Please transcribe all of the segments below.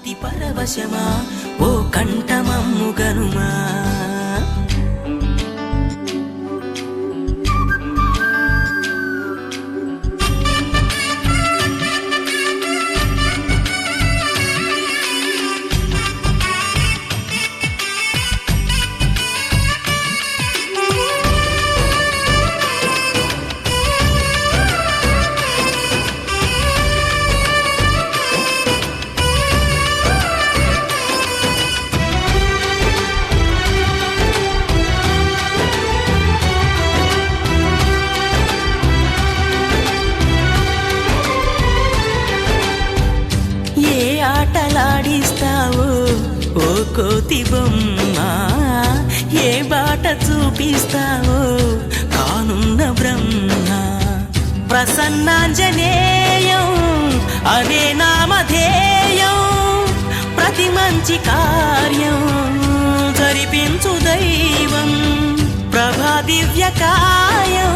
భక్తి పరవశమా ఓ కంఠమమ్ము గనుమా ఆటలాడిస్తావు ఓ కోతి బొమ్మ ఏ బాట చూపిస్తావు కానున్న బ్రహ్మ ప్రసన్నాంజనేయం అనే నామధేయం ప్రతి మంచి కార్యం జరిపించు దైవం ప్రభా దివ్యకాయం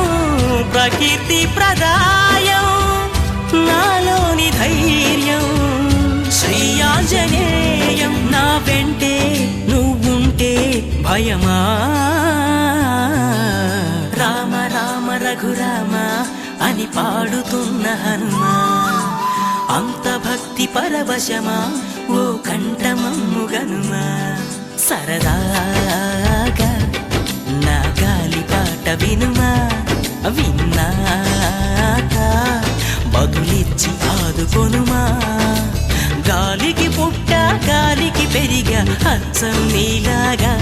ప్రకీర్తి ప్రదాయం నాలోని ధైర్యం శ్రీ ఆంజనేయం నా వెంటే నువ్వుంటే భయమా రామ రామ రఘురామ అని పాడుతున్న హనుమా అంత భక్తి పరవశమా ఓ కంఠమమ్ము గనుమా సరదాగా నా గాలి పాట వినుమా విన్నాక బదులిచ్చి ఆదుకొనుమా గాలికి పుట్ట గాలికి పెరిగా అచ్చం నీలాగా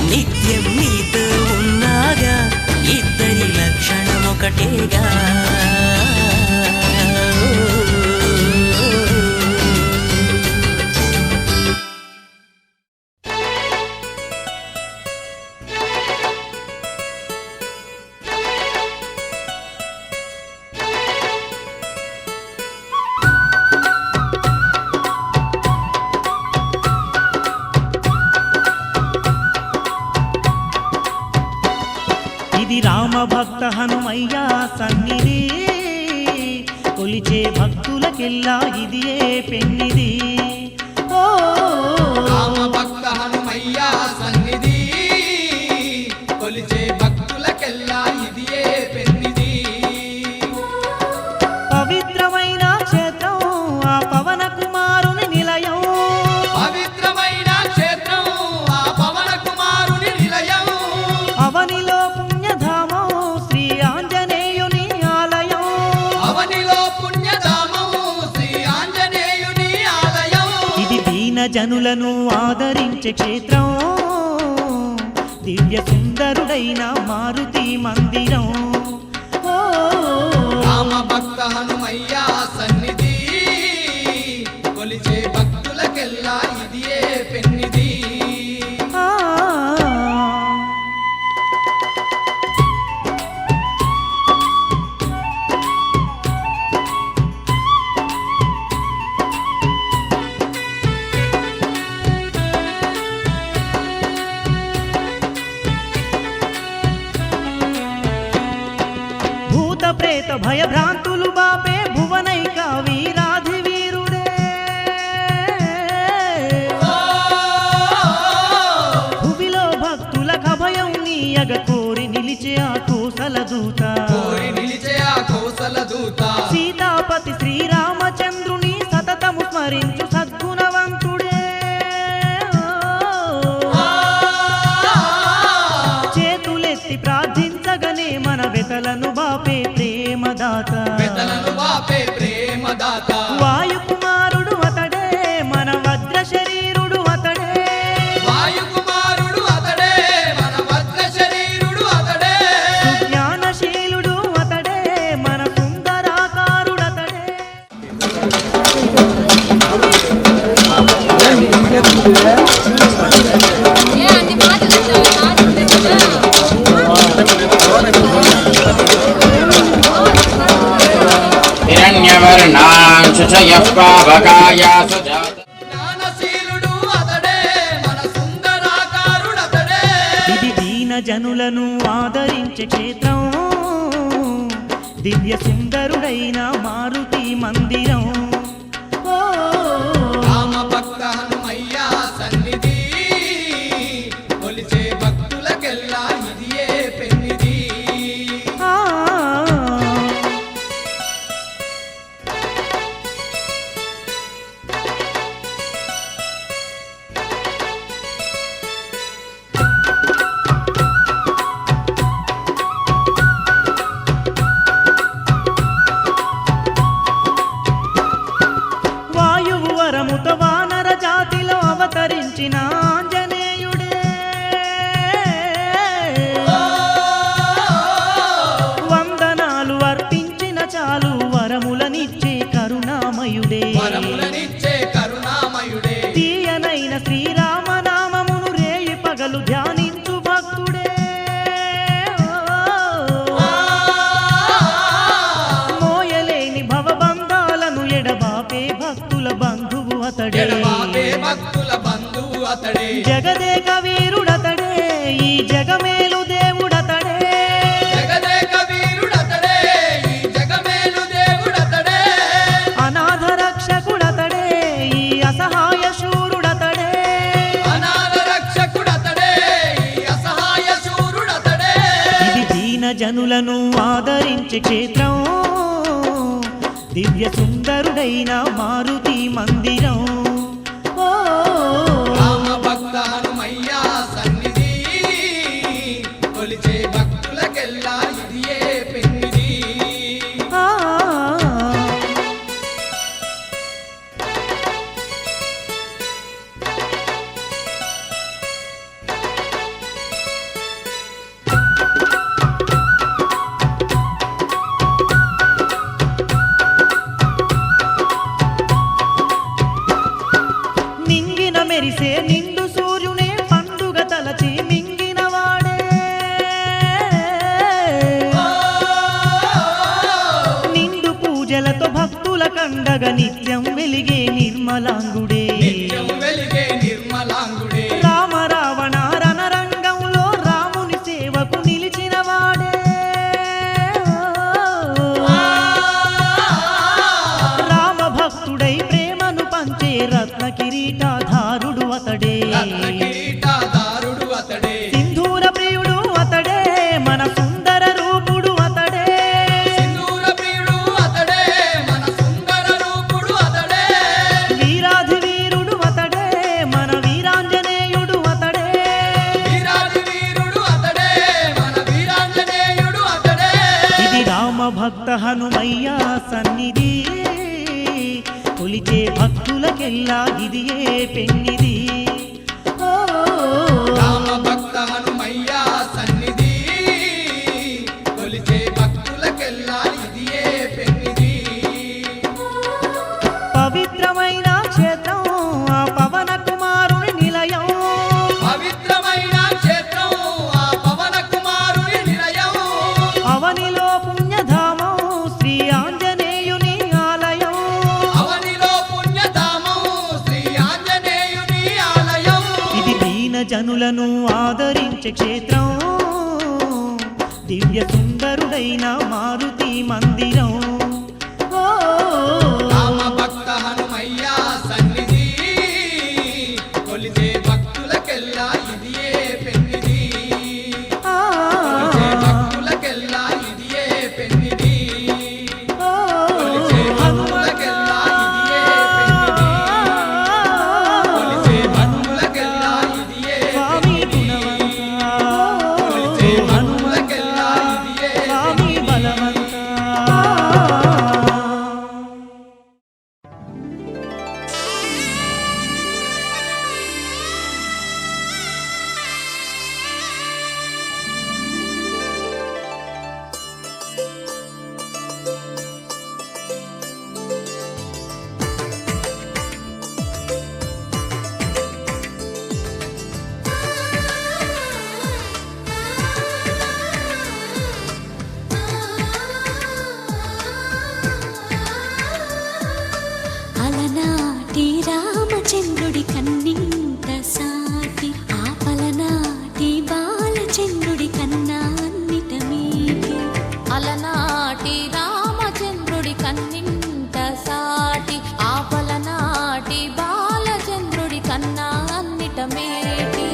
నిత్యం నీతో ఉన్నాగా ఇద్దరి లక్షణం ఒకటేగా ఇది రామ భక్త హనుమయ్య సన్నిధి కొలిచే భక్తులకెల్లా ఇది ఏ పెన్నిది ఓ రామ భక్త హనుమయ్య సన్నిధి కొలిచే భక్తులకెల్లా ఇది ఏ పెన్నిది పవిత్రమైన క్షేత్రం ఆ పవన కుమారుని నిలయం పవిత్రమైన క్షేత్రం ఆ పవన కుమారుని నిలయం అవనిలో జనులను ఆదరించే క్షేత్రం దివ్య సుందరుడైన మారుతి మందిరం ఓ రామ భక్త హనుమయ్య సన్నిధి కొలిచే భక్తులకెల్లా ఇది ఏ పెన్నిది ప్రేత భయభ్రాంతులు బాపే భువనైక వీరాధి వీరుడే భువిలో భక్తులకు అభయం నీయగ కోరి నిలిచే ఆ కోసల దూత సీతాపతి శ్రీరామచంద్రుని సతతము స్మరించు సద్గుణవంతుడే చేతులెత్తి ప్రార్థించగనే మన వెతలను బాపే ప్రేమదాత వాయుకుమారుడు అతడే మన వజ్ర శరీరుడు అతడే వాయుకుమారుడు అతడే మన వజ్ర శరీరుడు అతడే జ్ఞానశీలుడు అతడే మన సుందరాకారుడు అతడే ఇది దీన జనులను ఆదరించే క్షేత్రం దివ్య సుందరుడైన మారుతి మందిరం రామ భక్త బాబే భక్తుల బంధువు అతడే జగదేక వీరుడతడే ఈ జగమేలు దేవుడతడే జగదేక వీరుడతడే ఈ జగమేలు దేవుడతడే అనాథ రక్షకుడతడే ఈ అసహాయ శూరుడతడే అనాథ రక్షకుడతడే ఈ అసహాయ శూరుడతడే ఇది దీన జనులను ఆదరించే క్షేత్రం దివ్య సుందరుడైన మారుతి మందిరం ఓ రామ భక్త హనుమయ్య సన్నిధి కొలిచే భక్తులకెల్లా ఇదియే పెన్నిది ఆ నింగిన మెరిసే నిండు సూర్యునే పండుగ తలచి మింగిన వాడే నిండు పూజలతో భక్తుల కండగ నిత్యం వెలిగే నిర్మలాంగుడే నిత్యం వెలిగే నిర్మలాంగుడే రామ రావణ రణరంగంలో రాముని సేవకు నిలిచిన వాడే రామ భక్తుడై ప్రేమను పంచే రత్న కిరీటాధారుడు అతడే రత్న కిరీటధారుడు అతడే సింధూర ప్రియుడు అతడే మన సుందర రూపుడు అతడే సింధూర ప్రియుడు అతడే మన సుందర రూపుడు అతడే వీరాధి వీరుడు అతడే మన వీరాంజనేయుడు అతడే వీరాది వీరుడు అతడే మన వీరాంజనేయుడు అతడే ఇది రామ భక్త హనుమయ్య సన్నిధి కొలిచే భక్తులకెల్లా ఇదియే పెన్నిది ఓ రామ భక్త హనుమయ్య సన్నిధి కొలిచే భక్తులకెల్లా ఇదియే పెన్నిది పవిత్రమైన క్షేత్రం ఆ పవన కుమారుని నిలయం పవిత్రమైన క్షేత్రం ఆ పవన కుమారుని నిలయం అవనిలో పుణ్యధామం శ్రీ ఆంజనేయుని ఆలయం అవనిలో పుణ్యధామం శ్రీ ఆంజనేయుని ఆలయం ఇది దీన జనులను ఆదరించే క్షేత్రం దివ్య సుందరుడైన మారుతి మందిరం ఓ రామ భక్త హనుమయ్య సన్నిధి కొలిచే భక్తులకెల్లా ఇదియే పెన్నిది ఆ కొలిచే భక్తులకెల్లా ఇదియే పెన్నిది ఓ కొలిచే భక్తులకెల్లా ఇదియే పెన్నిది కొలిచే భక్తులకెల్లా ఇదియే స్వామి పెన్నిది గుణవంత కొలిచే భక్తులకెల్లా ఇదియే స్వామి బలవంత అలనాటి రామచంద్రుడి కన్నింత సాటి ఆపలనాటి బాలచంద్రుడి కన్నా అన్నిట మీటి అలనాటి రామచంద్రుడి కన్నింత సాటి ఆపలనాటి బాలచంద్రుడి కన్నా అన్నిట మేటి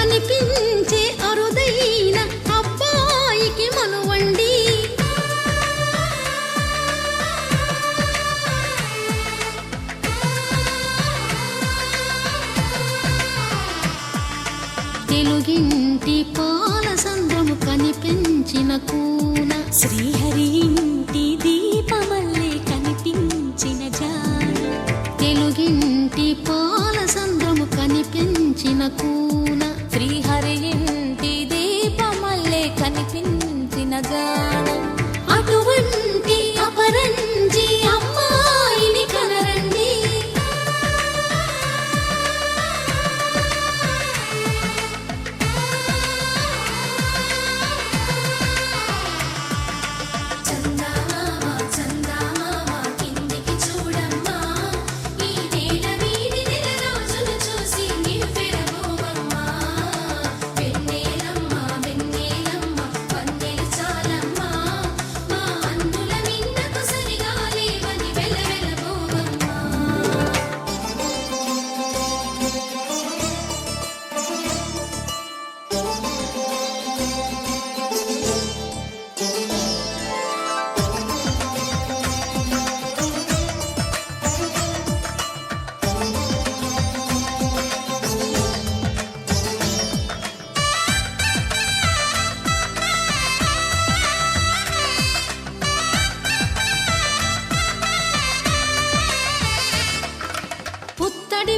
అనిపించే అరుదైన అబ్బాయికి మనువండి తెలుగింటి పాలసంద్రము కనిపించిన కూన శ్రీహరి ఇంటి దీపమల్లే కనిపించిన జాన తెలుగింటి పాలసంద్రము కనిపించిన కూన శ్రీహరి ఇంటి దీపమల్లే కనిపించిన జాన అటువంటి అపరంజి అమ్మాయిని కనరండి చందమామ కిందికి చూడమ్మా ఈ నేల వీడి నెల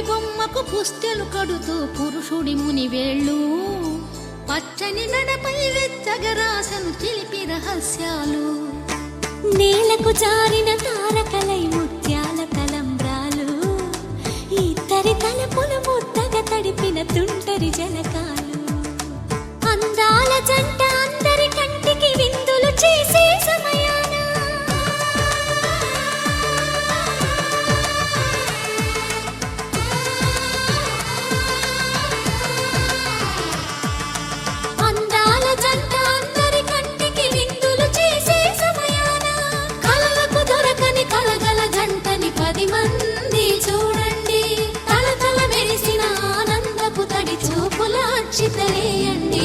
బొమ్మకు పుస్తెలు కడుతూ పురుషుడి ముని వేళ్ళు పచ్చని నడపై వెచ్చగరాసను చిలిపి రహస్యాలు నేలకు జారిన తారకలై ముత్యాల తలంబ్రాలు ఇద్దరి తలపులు ముద్దగా తడిపిన తుంటరి జలకాలు అందాల జంట అందరి కంటికి విందులు చేసే సమయాన అందాల జంట అందరి కంటికి విందులు చేసే సమయాన కలలకు దొరకని కలగల జంటని 10 మంది చూడండి తలతల మెరిసిన ఆనందపు తడి చూపుల అచ్చితలేయండి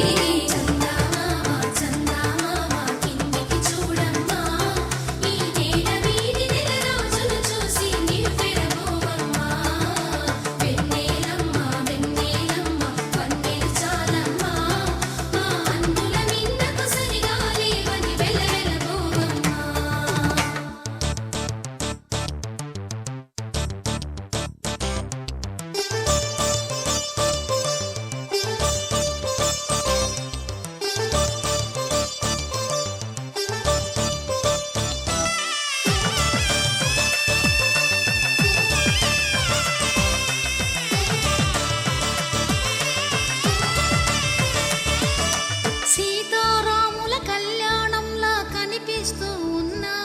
సీతారాముల కళ్యాణంలా కనిపిస్తూ ఉన్నా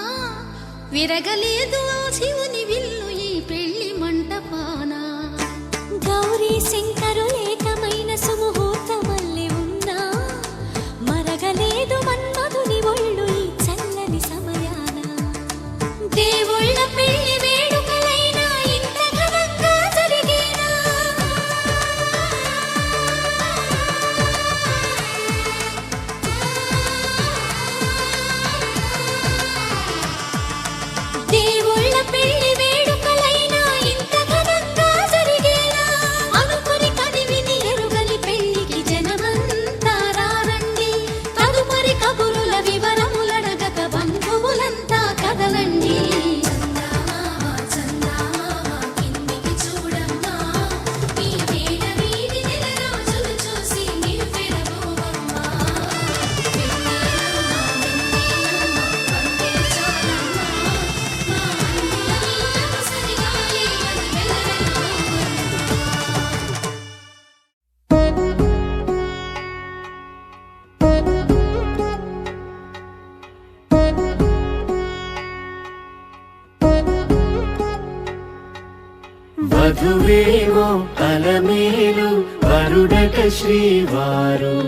విరగలేదు ఆ శివుని విల్లు ఈ పెళ్లి మంటపాన గౌరీ శంకరు ఏకమైన సుముహూర్తమల్లి ఉన్నా మరగలేదు మన్మధుని ఒళ్ళు ఈ చల్లని సమయాన దేవుళ్ళ పెళ్లి వేడుకలైనా ఇంత ఘనంగా జరిగేనా దేవుళ్ళ పెళ్లి వేడుకలైనా ఇంత ఘనంగా జరిగేలా అనుకుని కదివిని ఎరుగని పెళ్లికి జనమంతా రారండి తదుపరి కబురుల వివరములడగక బంధువులంతా కదలండి కిందికి చూడమ్మా ఈ వేళ వీడి నెల రోజులు చూసి నీవు పెరగోవమ్మా వధువేమో అలమేలు వరుడట శ్రీవారు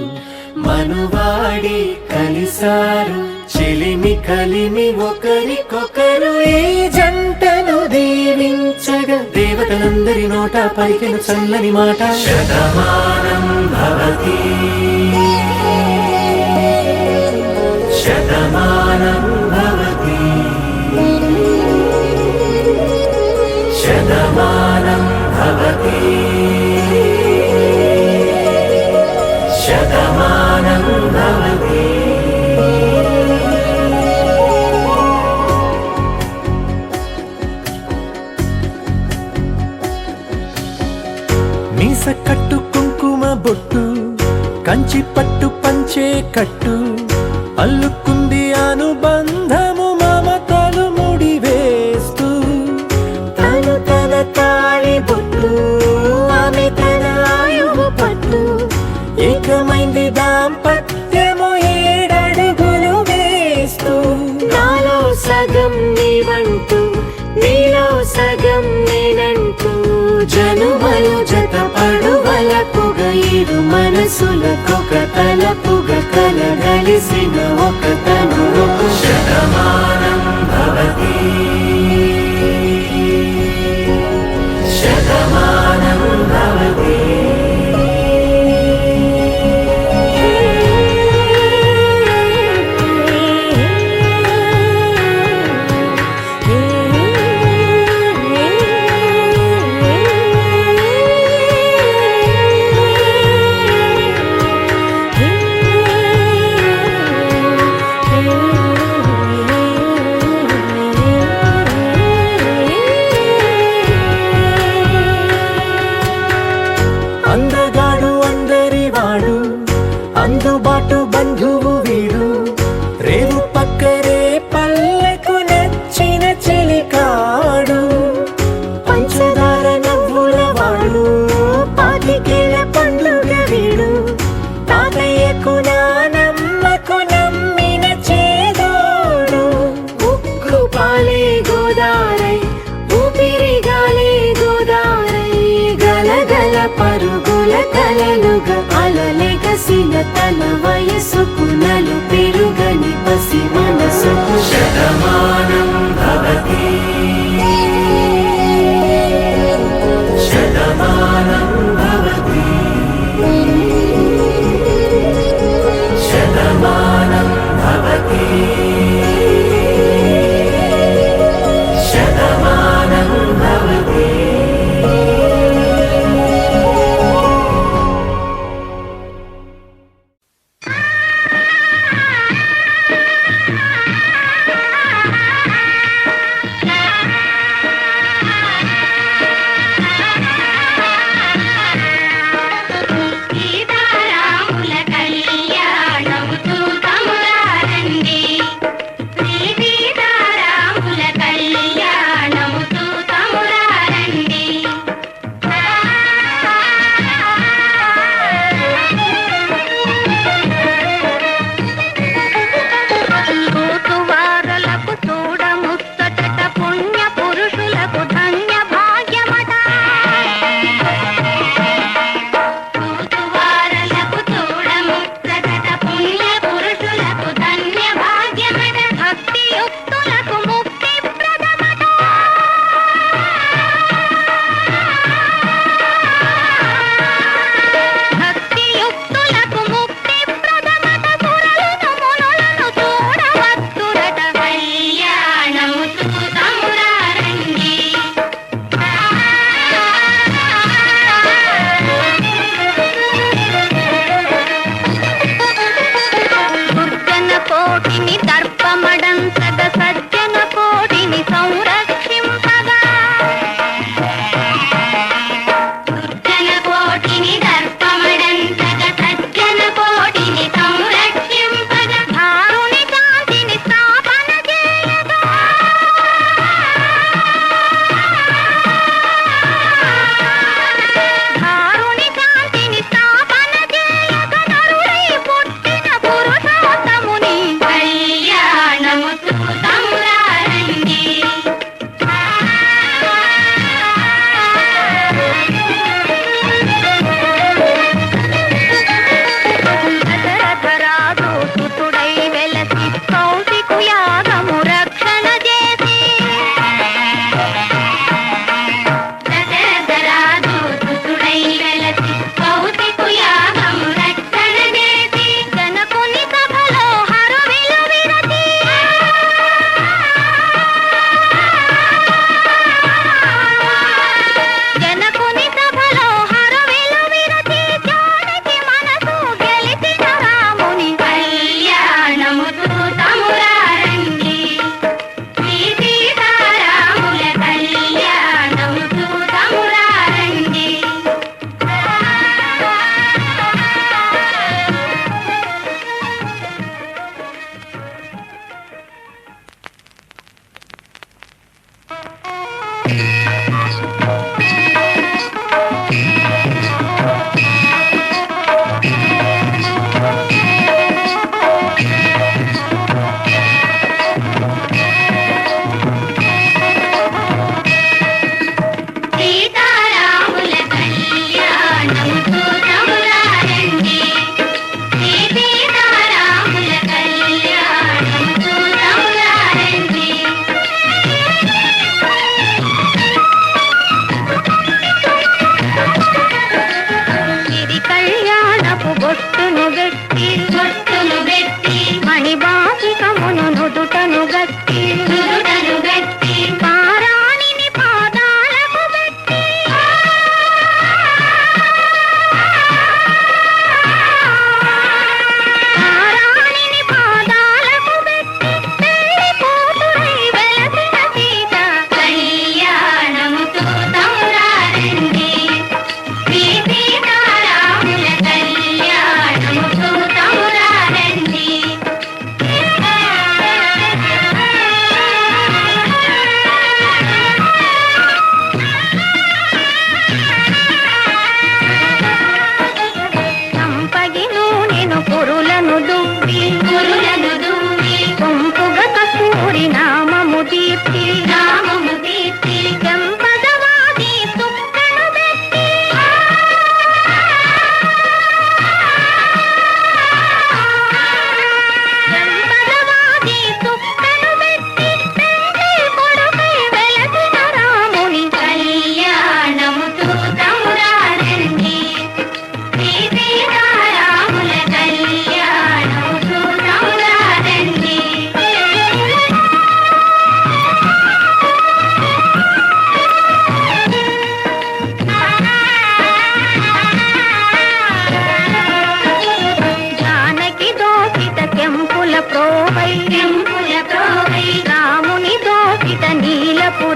మనువాడి కలిసారు చెలిమి కలిమి ఒకరికొకరు ఈ జంటను దీవించగా దేవతలందరి నోట పలికిన చల్లని మాట శతమానం భవతి శతమానం భవతి శతమానం భవతి శతమానం భవతి మీస కట్టు కుంకుమ బొట్టు కంచి పట్టు పంచే కట్టు అల్లుకుంది అనుబంధము మమతలు ముడివేస్తూ తను తన తాళి బొట్టు ఆమె తన ఆయువు పట్టు ఏకమైంది దాంపత్యము 7 అడుగులు వేస్తూ నాలో సగం నీవంటూ నీలో సగం నేనంటూ జనుమలు జత పడువలకుగ ఇరు మనసులకొక తలపుగ కలగలిసిన ఒక తను శతమానం భవతి శతమానం భవతి పరుగుల కలలుగా అలలెగసిన తన వయసుకు నలు పెరుగని పసి మనసుకు శతమానం భవతి శతమానం భవతి శతమానం భవతి శతమానం భవతి.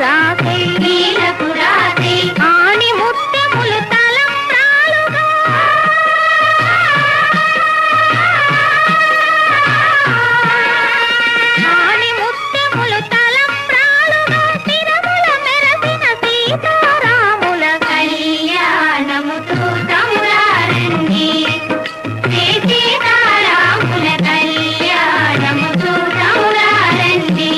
రాసే నీలకు రాసే ఆని ముత్యములు తలంబ్రాలుగా ఆని ముత్యములు తలంబ్రాలుగా తిరముల మెరసిన సీతారాముల కళ్యాణము చూతమురారండి సీతారాముల కళ్యాణము చూతమురారండి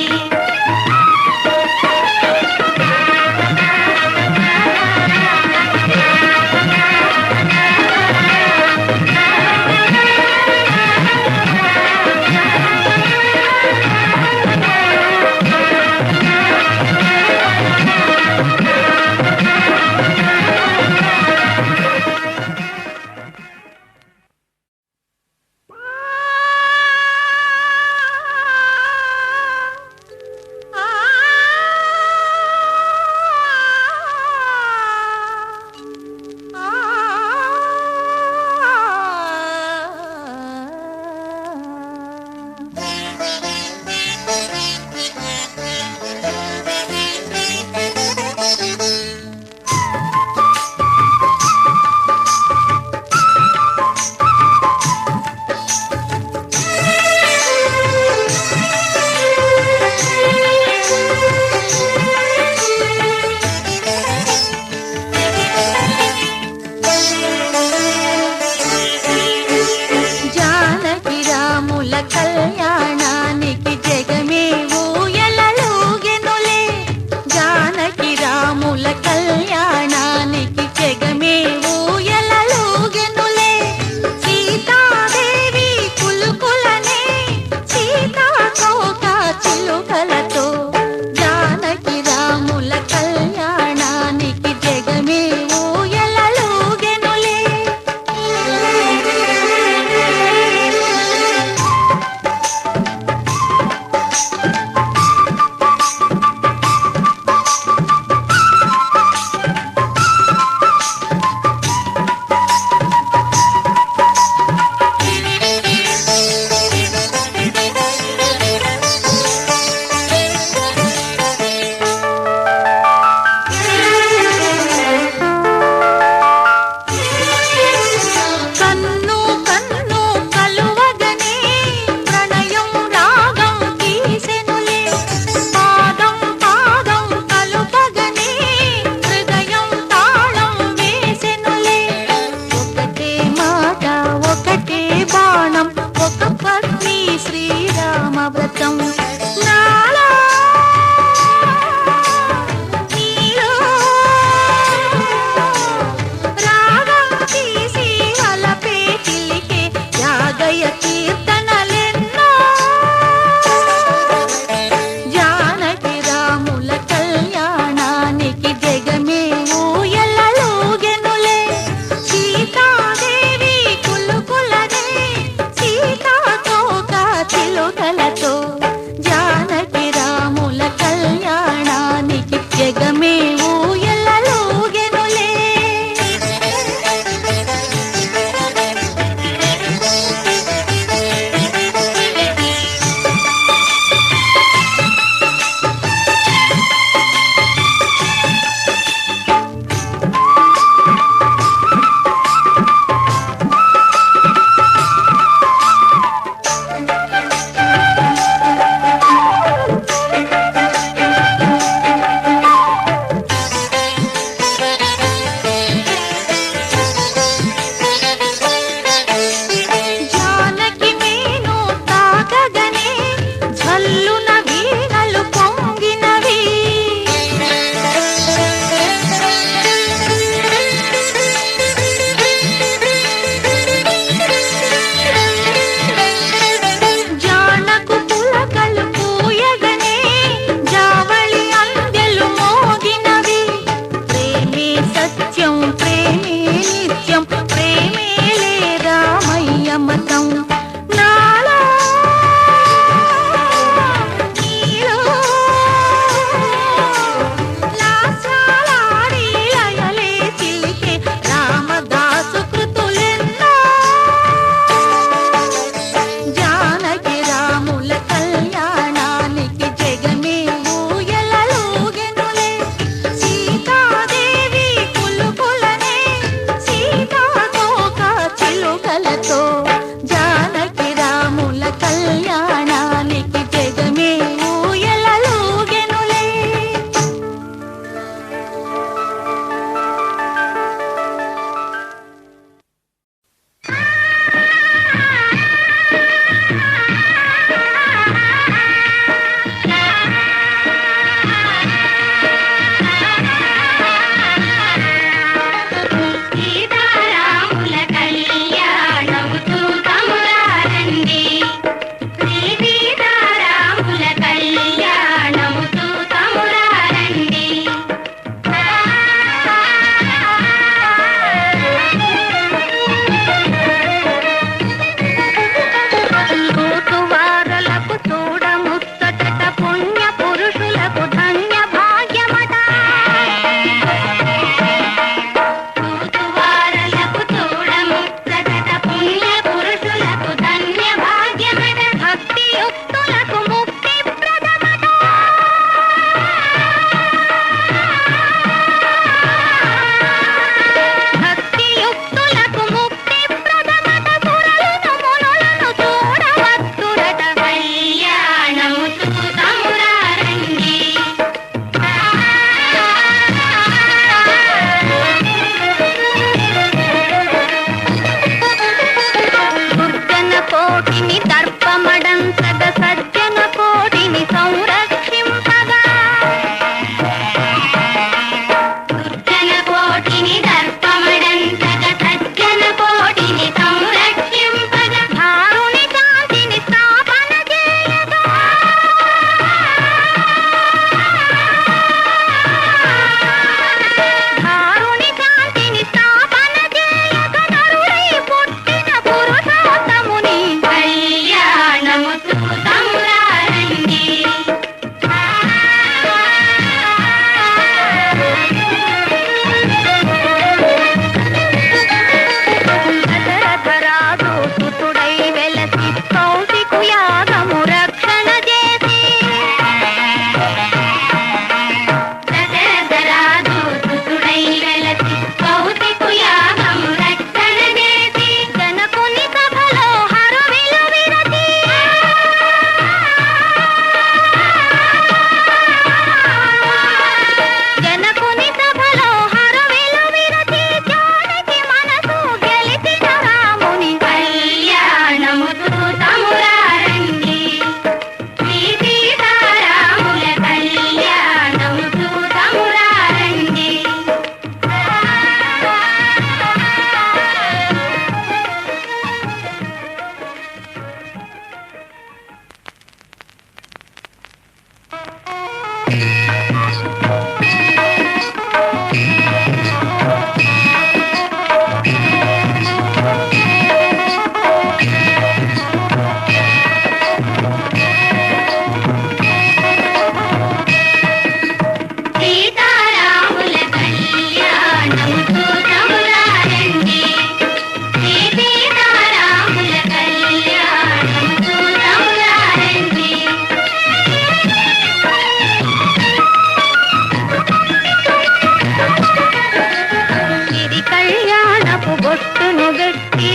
కనుగట్టి